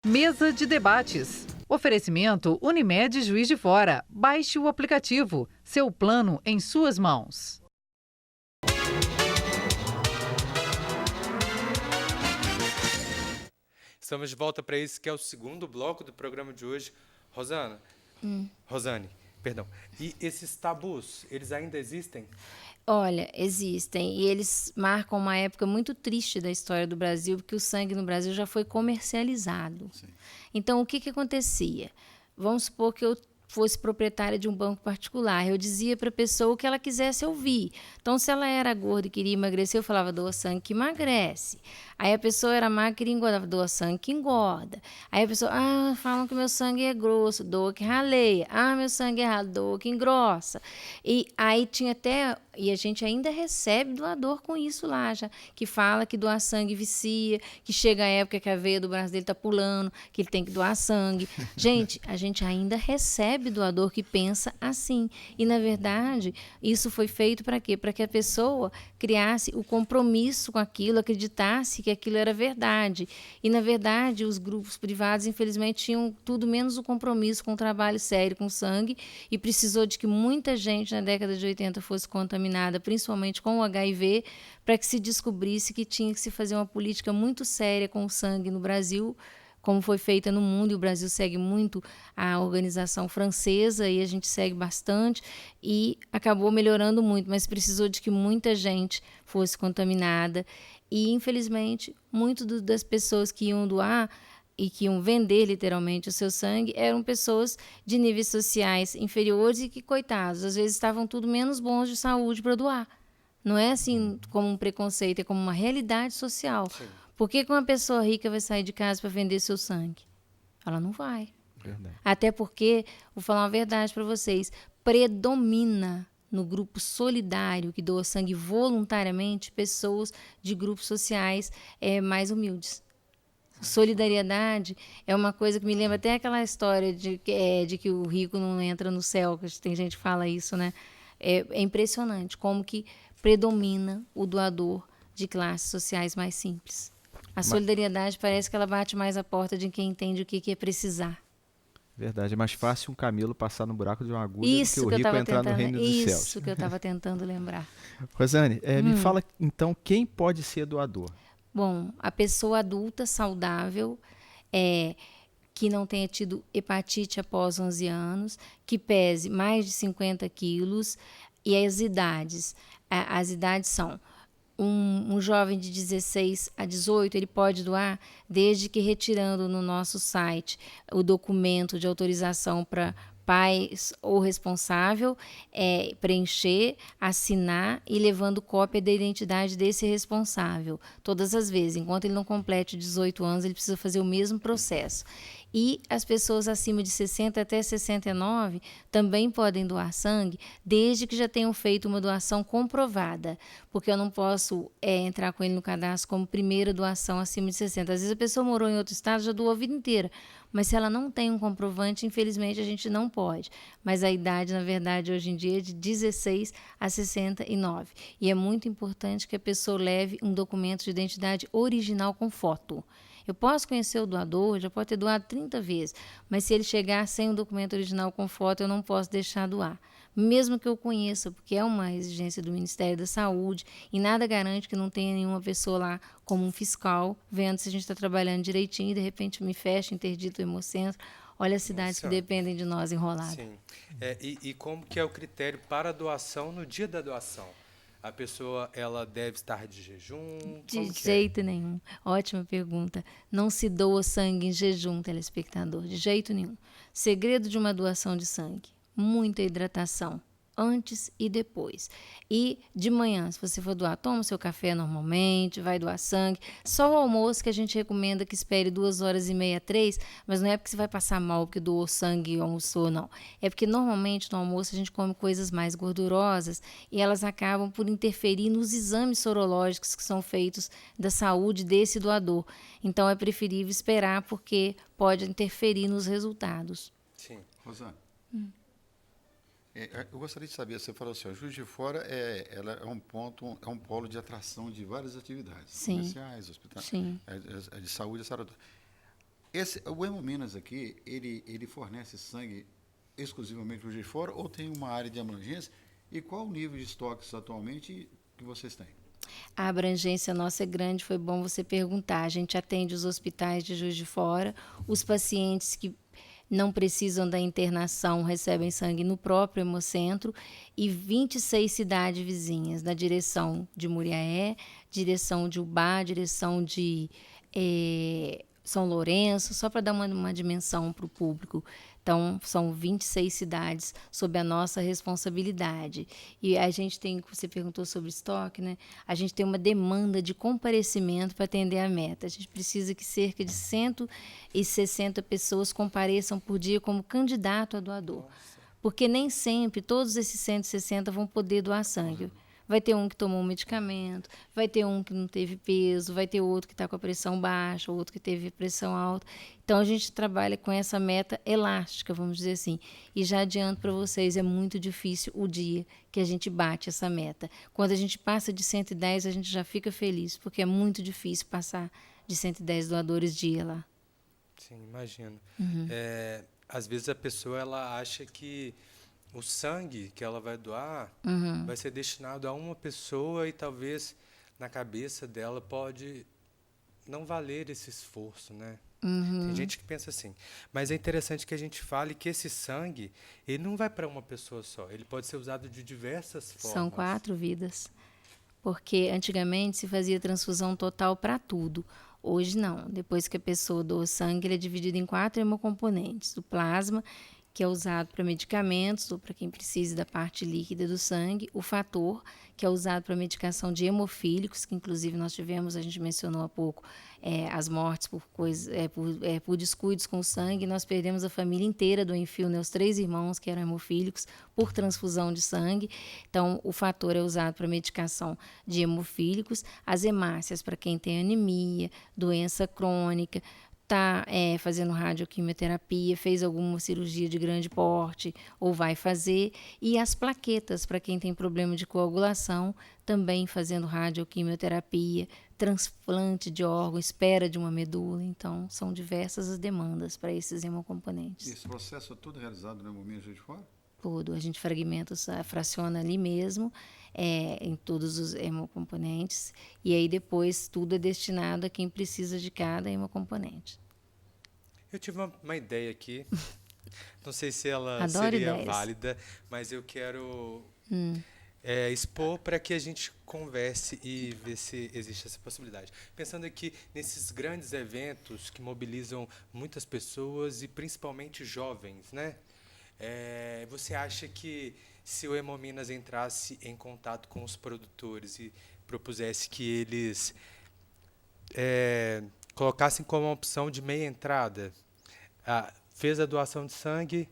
Mesa de debates. Oferecimento Unimed Juiz de Fora. Baixe o aplicativo. Seu plano em suas mãos. Estamos de volta para esse que é o segundo bloco do programa de hoje. Rosane, perdão. E esses tabus, eles ainda existem? Olha, existem. E eles marcam uma época muito triste da história do Brasil, porque o sangue no Brasil já foi comercializado. Sim. Então, o que acontecia? Vamos supor que eu fosse proprietária de um banco particular. Eu dizia para a pessoa o que ela quisesse ouvir. Então, se ela era gorda e queria emagrecer, eu falava, doa sangue que emagrece. Aí a pessoa era magra e queria engordar, doa sangue que engorda. Aí a pessoa, falam que meu sangue é grosso, doa que raleia. Meu sangue é ralo, doa que engrossa. E aí tinha até, e a gente ainda recebe doador com isso lá, já, que fala que doar sangue vicia, que chega a época que a veia do braço dele tá pulando, que ele tem que doar sangue. Gente, a gente ainda recebe doador que pensa assim. E, na verdade, isso foi feito para quê? Para que a pessoa criasse o compromisso com aquilo, acreditasse que aquilo era verdade. E, na verdade, os grupos privados, infelizmente, tinham tudo menos o compromisso com o trabalho sério com sangue e precisou de que muita gente na década de 80 fosse contaminada, principalmente com o HIV, para que se descobrisse que tinha que se fazer uma política muito séria com o sangue no Brasil, como foi feita no mundo, e o Brasil segue muito a organização francesa, e a gente segue bastante, e acabou melhorando muito, mas precisou de que muita gente fosse contaminada, e infelizmente, muitas das pessoas que iam doar e que iam vender literalmente o seu sangue eram pessoas de níveis sociais inferiores e que, coitados, às vezes estavam tudo menos bons de saúde para doar. Não é assim como um preconceito, é como uma realidade social. Sim. Por que uma pessoa rica vai sair de casa para vender seu sangue? Ela não vai. Verdade. Até porque, vou falar uma verdade para vocês, predomina no grupo solidário que doa sangue voluntariamente pessoas de grupos sociais mais humildes. Solidariedade é uma coisa que me lembra até aquela história de que o rico não entra no céu, que tem gente que fala isso, né? É impressionante como que predomina o doador de classes sociais mais simples. A solidariedade parece que ela bate mais a porta de quem entende o que é precisar. Verdade, é mais fácil um camelo passar no buraco de uma agulha Isso do que o rico entrar no reino dos céus. Isso que eu estava tentando lembrar. Rosane, me fala então quem pode ser doador? Bom, a pessoa adulta, saudável, que não tenha tido hepatite após 11 anos, que pese mais de 50 quilos, e as idades. As idades são um jovem de 16 a 18, ele pode doar desde que retirando no nosso site o documento de autorização para pais ou responsável preencher, assinar e levando cópia da identidade desse responsável. Todas as vezes, enquanto ele não complete 18 anos, ele precisa fazer o mesmo processo. E as pessoas acima de 60 até 69 também podem doar sangue, desde que já tenham feito uma doação comprovada, porque eu não posso entrar com ele no cadastro como primeira doação acima de 60. Às vezes a pessoa morou em outro estado, já doou a vida inteira, mas se ela não tem um comprovante, infelizmente a gente não pode. Mas a idade, na verdade, hoje em dia é de 16 a 69. E é muito importante que a pessoa leve um documento de identidade original com foto. Eu posso conhecer o doador, já pode ter doado 30 vezes, mas se ele chegar sem um documento original com foto, eu não posso deixar doar. Mesmo que eu conheça, porque é uma exigência do Ministério da Saúde, e nada garante que não tenha nenhuma pessoa lá como um fiscal, vendo se a gente está trabalhando direitinho, e de repente me fecha, interdito o Hemocentro. Olha as cidades que dependem de nós enroladas. Sim. E como que é o critério para a doação no dia da doação? A pessoa, ela deve estar de jejum? De jeito nenhum. Ótima pergunta. Não se doa sangue em jejum, telespectador. De jeito nenhum. Segredo de uma doação de sangue: muita hidratação, antes e depois. E de manhã, se você for doar, toma o seu café normalmente, vai doar sangue. Só o almoço que a gente recomenda que espere 2h30, 3, mas não é porque você vai passar mal porque doou sangue e almoçou, não. É porque normalmente no almoço a gente come coisas mais gordurosas e elas acabam por interferir nos exames sorológicos que são feitos da saúde desse doador. Então é preferível esperar porque pode interferir nos resultados. Sim. Rosane, eu gostaria de saber, você falou assim, o Juiz de Fora ela é um polo de atração de várias atividades, Sim. comerciais, hospitais, Sim. de saúde, essa área toda. O Hemominas aqui, ele fornece sangue exclusivamente para o Juiz de Fora ou tem uma área de abrangência? E qual o nível de estoques atualmente que vocês têm? A abrangência nossa é grande, foi bom você perguntar. A gente atende os hospitais de Juiz de Fora, os pacientes que não precisam da internação recebem sangue no próprio Hemocentro e 26 cidades vizinhas, na direção de Muriaé, direção de Ubá, direção de São Lourenço, só para dar uma dimensão para o público. Então, são 26 cidades sob a nossa responsabilidade. E a gente tem, você perguntou sobre estoque, né? A gente tem uma demanda de comparecimento para atender a meta. A gente precisa que cerca de 160 pessoas compareçam por dia como candidato a doador. Porque nem sempre todos esses 160 vão poder doar sangue. Vai ter um que tomou um medicamento, vai ter um que não teve peso, vai ter outro que está com a pressão baixa, outro que teve pressão alta. Então, a gente trabalha com essa meta elástica, vamos dizer assim. E já adianto para vocês, é muito difícil o dia que a gente bate essa meta. Quando a gente passa de 110, a gente já fica feliz, porque é muito difícil passar de 110 doadores dia lá. Sim, imagino. Às vezes a pessoa ela acha que o sangue que ela vai doar vai ser destinado a uma pessoa e talvez na cabeça dela pode não valer esse esforço, né? Tem gente que pensa assim. Mas é interessante que a gente fale que esse sangue, ele não vai para uma pessoa só. Ele pode ser usado de diversas formas. São 4 vidas. Porque antigamente se fazia transfusão total para tudo. Hoje não. Depois que a pessoa doa sangue, ele é dividido em 4 hemocomponentes. O plasma, que é usado para medicamentos ou para quem precisa da parte líquida do sangue, o fator, que é usado para medicação de hemofílicos, que inclusive nós tivemos, a gente mencionou há pouco, as mortes por descuidos com o sangue. Nós perdemos a família inteira do Enfio, né, os 3 irmãos que eram hemofílicos, por transfusão de sangue. Então, o fator é usado para medicação de hemofílicos, as hemácias para quem tem anemia, doença crônica, está fazendo radioquimioterapia, fez alguma cirurgia de grande porte ou vai fazer, e as plaquetas para quem tem problema de coagulação, também fazendo radioquimioterapia, transplante de órgão, espera de uma medula. Então, são diversas as demandas para esses hemocomponentes. Esse processo é todo realizado no Hemominas Juiz de Fora? Tudo, a gente fraciona ali mesmo, em todos os hemocomponentes, e aí depois tudo é destinado a quem precisa de cada hemocomponente. Eu tive uma ideia aqui, não sei se ela Adoro seria ideias. válida, mas eu quero expor para que a gente converse e ver se existe essa possibilidade. Pensando aqui nesses grandes eventos que mobilizam muitas pessoas e principalmente jovens, né? Você acha que se o Hemominas entrasse em contato com os produtores e propusesse que eles colocassem como uma opção de meia entrada, fez a doação de sangue,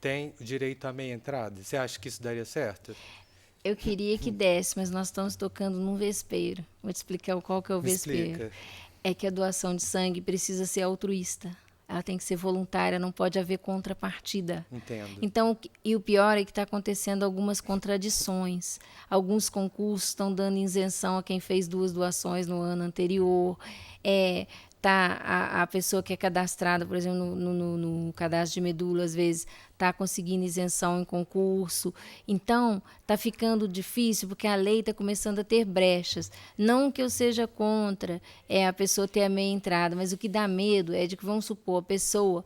tem o direito à meia entrada? Você acha que isso daria certo? Eu queria que desse, mas nós estamos tocando num vespeiro. Vou te explicar qual que é o Me vespeiro. explica. É que a doação de sangue precisa ser altruísta. Ela tem que ser voluntária, não pode haver contrapartida. Entendo. Então, e o pior é que está acontecendo algumas contradições. Alguns concursos estão dando isenção a quem fez 2 doações no ano anterior. A pessoa que é cadastrada, por exemplo, no cadastro de medula, às vezes está conseguindo isenção em concurso. Então, está ficando difícil porque a lei está começando a ter brechas. Não que eu seja contra a pessoa ter a meia entrada, mas o que dá medo é de que, vamos supor, a pessoa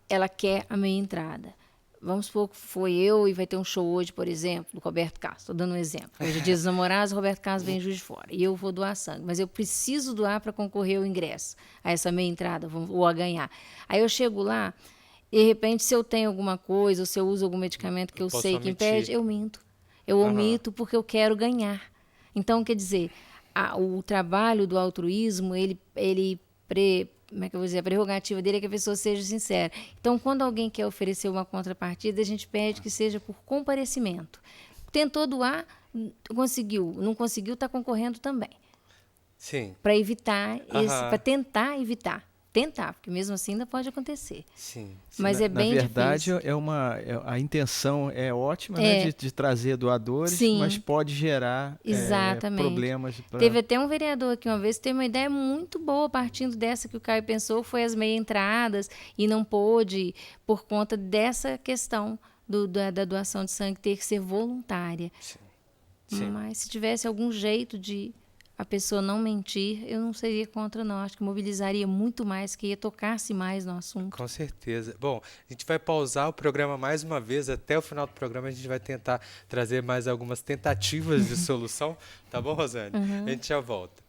ela quer a meia entrada. Vamos supor que foi eu e vai ter um show hoje, por exemplo, do Roberto Carlos. Estou dando um exemplo. Hoje é Dia dos Namorados, o Roberto Carlos vem em Juiz de Fora. E eu vou doar sangue. Mas eu preciso doar para concorrer ao ingresso, a essa meia entrada, ou a ganhar. Aí eu chego lá, de repente, se eu tenho alguma coisa, ou se eu uso algum medicamento que eu Posso sei que omitir. impede, eu minto. Eu omito porque eu quero ganhar. Então, quer dizer, o trabalho do altruísmo, como é que eu vou dizer? A prerrogativa dele é que a pessoa seja sincera. Então, quando alguém quer oferecer uma contrapartida, a gente pede que seja por comparecimento. Tentou doar, conseguiu. Não conseguiu, está concorrendo também. Sim. Para evitar, para tentar evitar. tentar, porque mesmo assim ainda pode acontecer. Sim. Mas é bem na verdade, difícil. a intenção é ótima, né, de trazer doadores, Sim. mas pode gerar problemas. Teve até um vereador aqui uma vez que teve uma ideia muito boa, partindo dessa que o Caio pensou, foi as meia entradas, e não pôde, por conta dessa questão da doação de sangue ter que ser voluntária. Sim. Mas se tivesse algum jeito de a pessoa não mentir, eu não seria contra, não. Acho que mobilizaria muito mais, que ia tocar-se mais no assunto. Com certeza. Bom, a gente vai pausar o programa mais uma vez. Até o final do programa a gente vai tentar trazer mais algumas tentativas de solução. Tá bom, Rosane? A gente já volta.